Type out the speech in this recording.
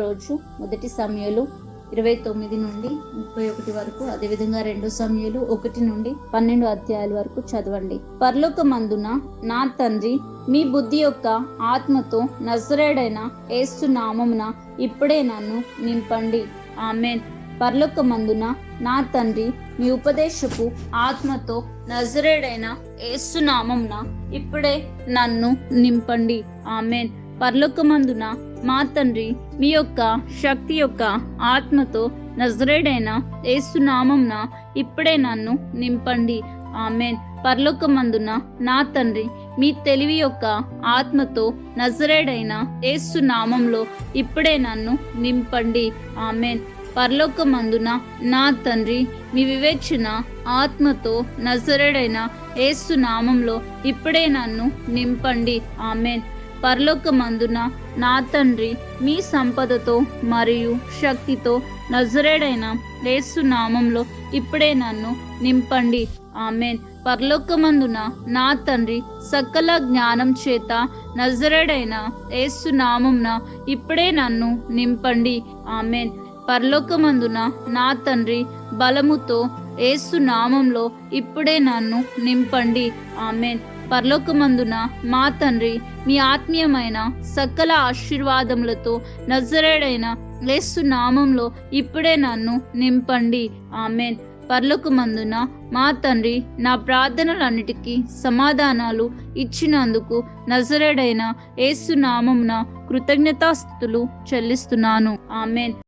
రోజు 1 సమూయేలు 29 నుండి 31 వరకు, అదేవిధంగా 2 సమూయేలు 1 నుండి 12 అధ్యాయాల వరకు చదవండి. పరలోకమందున నా తండ్రి, మీ బుద్ధి యొక్క ఆత్మతో నజరేయుడైన యేసు నామమున ఇప్పుడే నన్ను నింపండి. ఆమేన్. పరలోకమందున నా తండ్రి, మీ ఉపదేశపు ఆత్మతో నజరేయుడైన యేసు నామమున ఇప్పుడే నన్ను నింపండి. ఆమేన్. పరలోకమందున మా తండ్రి, మీ యొక్క శక్తి యొక్క ఆత్మతో నజరేయుడైన యేసు నామమున ఇప్పుడే నన్ను నింపండి. ఆమేన్. పరలోకమందున నా తండ్రి, మీ తెలివి యొక్క ఆత్మతో నజరేయుడైన యేసు నామంలో ఇప్పుడే నన్ను నింపండి. ఆమేన్. పరలోకమందున నా తండ్రి, మీ వివేచన ఆత్మతో నజరేయుడైన యేసు నామంలో ఇప్పుడే నన్ను నింపండి. ఆమేన్. పరలోకమందున నా తండ్రి, మీ సంపదతో మరియు శక్తితో నజరేయుడైన యేసు నామంలో ఇప్పుడే నన్ను నింపండి. ఆమేన్. పరలోకమందున నా తండ్రి, సకల జ్ఞానం చేత నజరేయుడైన యేసు నామమున ఇప్పుడే నన్ను నింపండి. ఆమేన్. పరలోకమందున నా తండ్రి, బలముతో యేసు నామంలో ఇప్పుడే నన్ను నింపండి. ఆమేన్. పరలోకమందున మా తండ్రి, మీ ఆత్మీయమైన సకల ఆశీర్వాదములతో నజరేయుడైన యేసు నామంలో ఇప్పుడే నన్ను నింపండి. ఆమేన్. పరలోకమందున మా తండ్రి, నా ప్రార్థనలన్నిటికీ సమాధానాలు ఇచ్చినందుకు నజరేయుడైన యేసు నామమున కృతజ్ఞతాస్తుతులు చెల్లిస్తున్నాను. ఆమేన్.